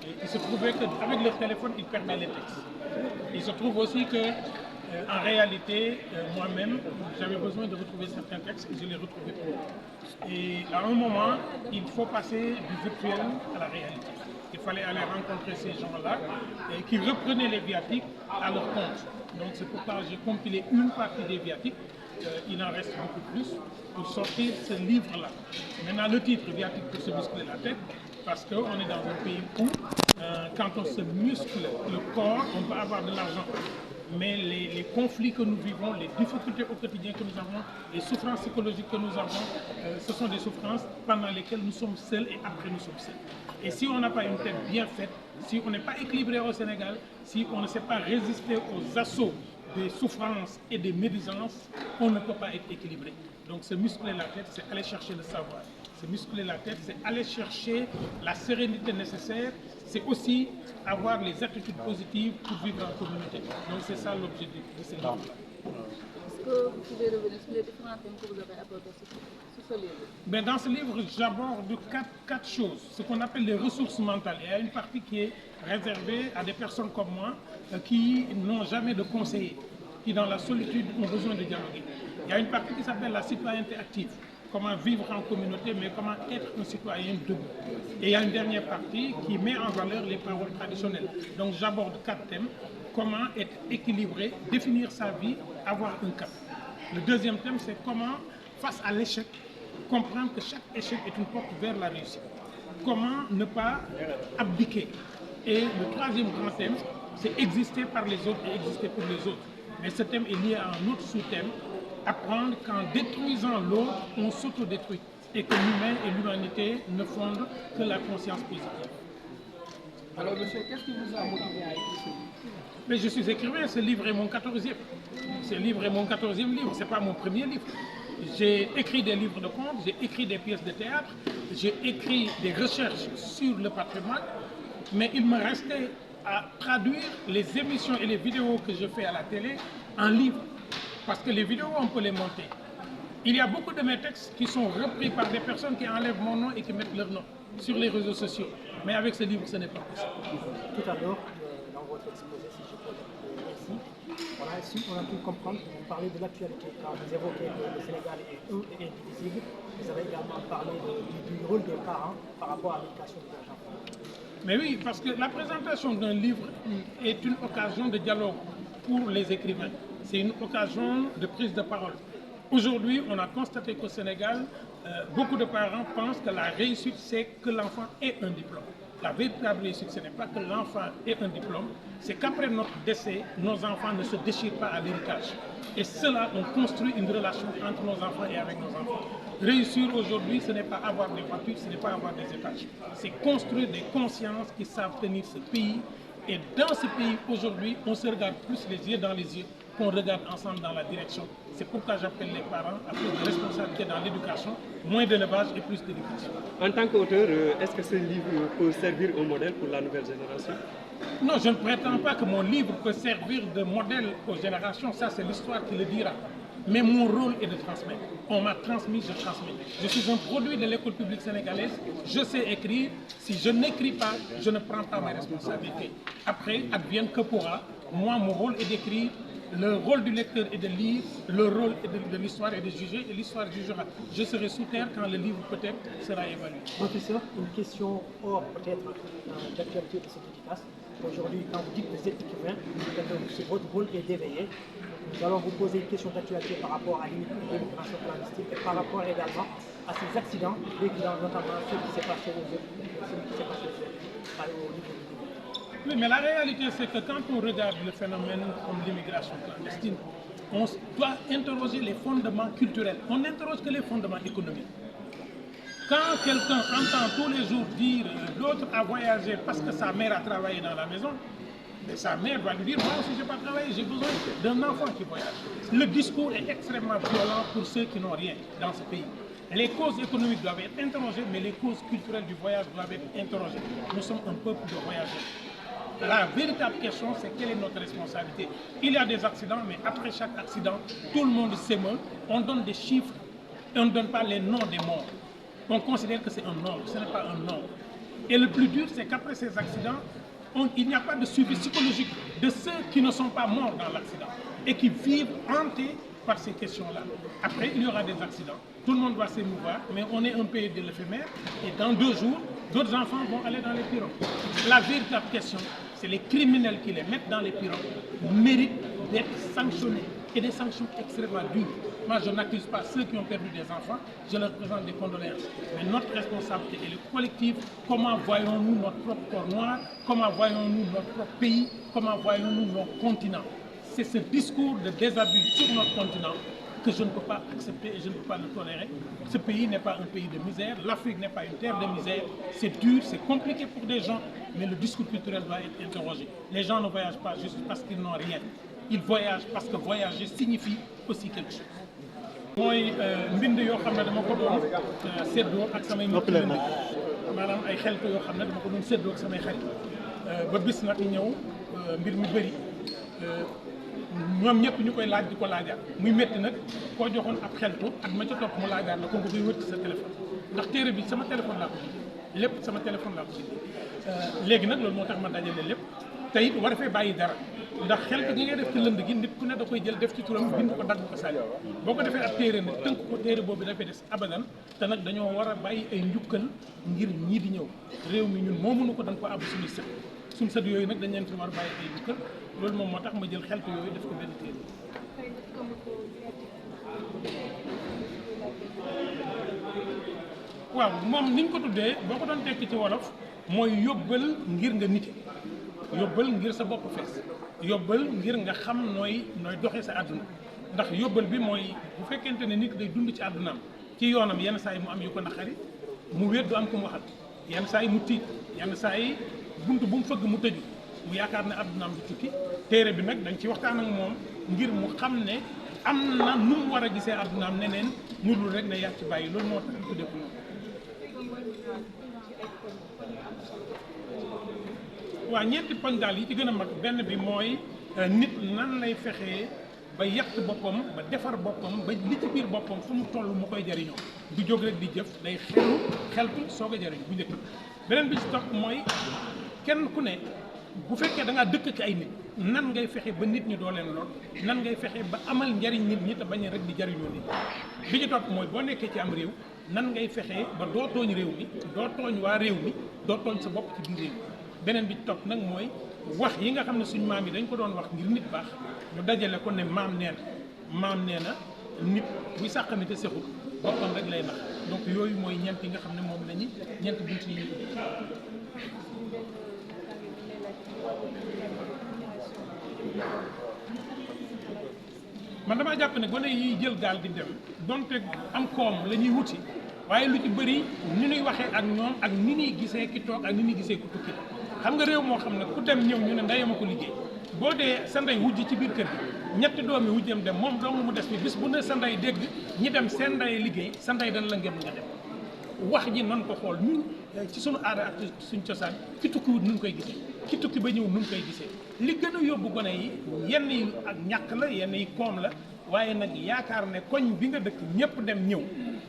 Et il se trouvait qu'avec leur téléphone, ils perdaient les textes. Il se trouve aussi que, en réalité, moi-même, j'avais besoin de retrouver certains textes et je les retrouvais pas. Et à un moment, il faut passer du virtuel à la réalité. Il fallait aller rencontrer ces gens-là qui reprenaient les viatiques à leur compte. Donc c'est pourquoi j'ai compilé une partie des viatiques, il en reste beaucoup plus, pour sortir ce livre-là. Maintenant le titre, Viatique pour se muscler la tête, parce qu'on est dans un pays où, quand on se muscle le corps, on peut avoir de l'argent. Mais les conflits que nous vivons, les difficultés au quotidien que nous avons, les souffrances psychologiques que nous avons, ce sont des souffrances pendant lesquelles nous sommes seuls et après nous sommes seuls. Et si on n'a pas une tête bien faite, si on n'est pas équilibré au Sénégal, si on ne sait pas résister aux assauts des souffrances et des médisances, on ne peut pas être équilibré. Donc se muscler la tête, c'est aller chercher le savoir. Se muscler la tête, c'est aller chercher la sérénité nécessaire. C'est aussi avoir les attitudes positives pour vivre en communauté. Donc c'est ça l'objectif de ce livre-là. Est-ce que vous pouvez revenir sur les différents thèmes que vous avez abordés sur ce livre? Ben, dans ce livre, j'aborde quatre choses, ce qu'on appelle les ressources mentales. Il y a une partie qui est réservée à des personnes comme moi qui n'ont jamais de conseiller, qui dans la solitude ont besoin de dialoguer. Il y a une partie qui s'appelle la citoyenneté active. Comment vivre en communauté, mais comment être un citoyen debout. Et il y a une dernière partie qui met en valeur les paroles traditionnelles. Donc j'aborde 4 thèmes. Comment être équilibré, définir sa vie, avoir un cap. Le deuxième thème, c'est comment, face à l'échec, comprendre que chaque échec est une porte vers la réussite. Comment ne pas abdiquer. Et le troisième grand thème, c'est exister par les autres et exister pour les autres. Mais ce thème est lié à un autre sous-thème, apprendre qu'en détruisant l'autre, on s'autodétruit et que l'humain et l'humanité ne fondent que la conscience positive. Alors monsieur, qu'est-ce qui vous a motivé à écrire ce livre? Mais je suis écrivain, ce livre est mon 14e. Ce livre est mon 14e livre, ce n'est pas mon premier livre. J'ai écrit des livres de contes, j'ai écrit des pièces de théâtre, j'ai écrit des recherches sur le patrimoine, mais il me restait à traduire les émissions et les vidéos que je fais à la télé en livre. Parce que les vidéos, on peut les monter. Il y a beaucoup de mes textes qui sont repris par des personnes qui enlèvent mon nom et qui mettent leur nom sur les réseaux sociaux. Mais avec ce livre, ce n'est pas possible. Tout à l'heure, dans votre exposé, si je peux dire ainsi, on a pu comprendre que vous parlez de l'actualité, car vous évoquez que le Sénégal est indivisible. Vous avez également parlé du rôle des parents par rapport à l'éducation des enfants. Mais oui, parce que la présentation d'un livre est une occasion de dialogue pour les écrivains. C'est une occasion de prise de parole. Aujourd'hui, on a constaté qu'au Sénégal, beaucoup de parents pensent que la réussite, c'est que l'enfant ait un diplôme. La véritable réussite, ce n'est pas que l'enfant ait un diplôme, c'est qu'après notre décès, nos enfants ne se déchirent pas à l'héritage. Et cela, on construit une relation entre nos enfants et avec nos enfants. Réussir aujourd'hui, ce n'est pas avoir des voitures, ce n'est pas avoir des étages. C'est construire des consciences qui savent tenir ce pays. Et dans ce pays, aujourd'hui, on se regarde plus les yeux dans les yeux qu'on regarde ensemble dans la direction. C'est pourquoi j'appelle les parents à plus de responsabilité dans l'éducation, moins d'élevage et plus d'éducation. En tant qu'auteur, est-ce que ce livre peut servir au modèle pour la nouvelle génération? Non, je ne prétends pas que mon livre peut servir de modèle aux générations, ça c'est l'histoire qui le dira. Mais mon rôle est de transmettre. On m'a transmis, je transmets. Je suis un produit de l'école publique sénégalaise, je sais écrire. Si je n'écris pas, je ne prends pas mes responsabilités. Après, advienne que pourra. Moi, mon rôle est d'écrire. Le rôle du lecteur est de lire, le rôle de l'histoire est de juger, et l'histoire jugera. Je serai sous terre quand le livre peut-être sera évalué. Professeur, une question hors peut-être d'actualité de cette efficace. Aujourd'hui, quand vous dites que vous êtes écrivain, votre rôle est d'éveiller. Nous allons vous poser une question d'actualité par rapport à l'immigration clandestine et par rapport également à ces accidents, notamment ceux qui s'est passé au niveau du. Oui, mais la réalité, c'est que quand on regarde le phénomène comme l'immigration clandestine, on doit interroger les fondements culturels. On n'interroge que les fondements économiques. Quand quelqu'un entend tous les jours dire l'autre a voyagé parce que sa mère a travaillé dans la maison, mais sa mère va lui dire, moi aussi je n'ai pas travaillé, j'ai besoin d'un enfant qui voyage. Le discours est extrêmement violent pour ceux qui n'ont rien dans ce pays. Les causes économiques doivent être interrogées, mais les causes culturelles du voyage doivent être interrogées. Nous sommes un peuple de voyageurs. La véritable question, c'est quelle est notre responsabilité. Il y a des accidents, mais après chaque accident, tout le monde s'émeut. On donne des chiffres et on ne donne pas les noms des morts. On considère que c'est un nombre, ce n'est pas un nombre. Et le plus dur, c'est qu'après ces accidents, il n'y a pas de suivi psychologique de ceux qui ne sont pas morts dans l'accident et qui vivent hantés par ces questions-là. Après, il y aura des accidents. Tout le monde doit s'émouvoir, mais on est un pays de l'éphémère et dans 2 jours, d'autres enfants vont aller dans les pirogues. La véritable question, c'est les criminels qui les mettent dans les pirogues méritent d'être sanctionnés et des sanctions extrêmement dures. Moi, je n'accuse pas ceux qui ont perdu des enfants, je leur présente des condoléances. Mais notre responsabilité est le collectif. Comment voyons-nous notre propre corps noir? Comment voyons-nous notre propre pays? Comment voyons-nous nos continents? C'est ce discours de désabus sur notre continent que je ne peux pas accepter et je ne peux pas le tolérer. Ce pays n'est pas un pays de misère, l'Afrique n'est pas une terre de misère. C'est dur, c'est compliqué pour des gens, mais le discours culturel doit être interrogé. Les gens ne voyagent pas juste parce qu'ils n'ont rien. Ils voyagent parce que voyager signifie aussi quelque chose. mooy mbind yoo xam ne dama ko doon séddoo ak samay nit maanaam ay xeltu yoo xam ne dama ko doon séddoo ak samay xarit ba bis nag ñëw mbir mi bëri ñoom ñëpp ñu koy laaj di ko laajaat muy métti nag koo joxoon ab xeltu ak ma ca topp mu laajaat la ko nga koy wër ci sa téléphone ndax téere bi sama téléphone laa ko bindee lépp sama téléphone laa ko bindee léegi nag loolu moo tax ma dajale lépp te it war a fee bàyyi dara ndax xel gi ngay def ci lënd gi nit ku ne da koy jël def ci turam bind ko dagg ko sànni boo ko defee ab téere nag tënk ko téere boobu dafay des abadan te nag dañoo war a bàyyi ay njukkal ngir ñii di ñëw réew mi ñun moomuñu ko dañ ko àbb suñuy sët suñu sët yooyu nag dañ leen fi war a bàyyi ay njukkal loolu moom moo tax ma jël xeltu yooyu def ko benn téere. waaw moom ni ñu ko tuddee boo ko doon tekki ci wolof mooy yóbbal ngir nga nite yóbbal ngir sa bopp fees yóbbal ngir nga xam nooy doxee sa àdduna ndax yóbbal bi mooy bu fekkente ne nit day dund ci àddunaam ci yoonam yenn saa yi mu am yu ko naqari mu wéet du am ko mu waxal yenn saa yi mu tiit yenn saa yi bunt bu mu fëgg mu tëju mu yaakaar ne àddunaam du tukki téere bi nag dañ ci waxtaan ak moom ngir mu xam ne am na nu mu war a gisee àddunaam neneen ñu dul rek ne yaa ci bàyyi loolu moo tax ñu tuddee ko noonu. waaw ñeenti poñ daal yi ci gën a mag benn bi mooy nit nan lay fexee ba yàq boppam ba defar boppam ba li ci biir boppam fu mu toll mu koy jariñoo du jóg rek di jëf day xeltu soog a jariñ bu njëkk beneen bi ci topp mooy kenn ku ne bu fekkee da ngaa dëkk ci ay nit nan ngay fexe ba nit ñi doo leen lool nan ngay fexe ba amal njariñ nit ñi te bañ rek di jariñoo nit bi ci topp mooy boo nekkee ci am réew nan ngay fexe ba doo tooñ réew mi doo tooñ waa réew mi doo tooñ sa bopp ci biir réew mi beneen bi ci topp nag mooy wax yi nga xam ne suñ maam yi dañ ko doon wax ngir nit baax ñu dajale ko ne maam nee na nit buy sàqami te sexul boppam rek lay nax donc yooyu mooy ñeent yi nga xam ne moom la ñu ñeent bunt yi ñu man damaa jàpp ne gone yiy jël gaal di dem donte am koom la ñuy wuti waaye lu ci bëri ni ñuy waxee ak ñoom ak ni ñuy gisee ki toog ak ni ñuy gisee ku tukki xam nga réew moo xam ne ku dem ñëw ñu ne ndeyama ko liggéey boo dee sa ndey wujj ci biir kër gi ñetti doomi wujjam dem moom dong mu des bi bis bu ne sa ndey dégg ñi dem seen ndey liggéey sa ndey dana la ngeen nga dem wax ji nan ko xool ñun ci sunu aada ak suñ cosaan ki tukki wut nun koy gisee ki tukki ba ñëw nun koy gisee li gën a yóbbu gone yi yenn yi ak ñàkk la yenn yi koom la waaye nag yaakaar ne koñ bi nga dëkk ñëpp dem ñëw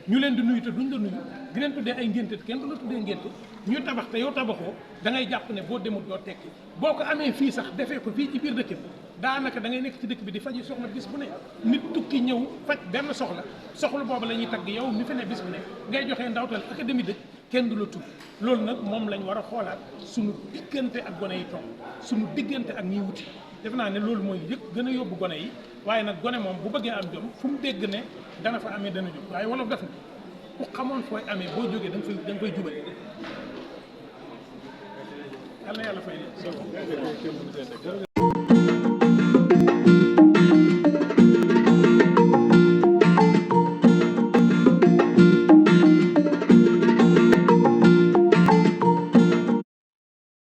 ñu leen di nuyu te duñ la nuyu di leen tuddee ay ngénte kenn du la tuddee ngénte ñu tabax te yow tabaxoo da ngay jàpp ne boo demut doo tekki boo ko amee fii sax defee ko fii ci biir dëkk bi daanaka da ngay nekk ci dëkk bi di faji soxla bis bu ne nit tukki ñëw faj benn soxla boobu la ñuy tagg yow mi fi ne bis bu ne ngay joxee ndawtal académie dëkk kenn du la tudd loolu nag moom lañ war a xoolaat suñu diggante ak gone yi toog suñu diggante ak ñiy wuti def naa ne loolu mooy yëg gën a yóbbu gone yi waaye nag gone moom bu bëggee am jom fu mu dégg ne dana fa amee dana jóg waaye wolof def na ku xamoon fooy amee boo jógee da nga fay jubale yàlla na yàlla fay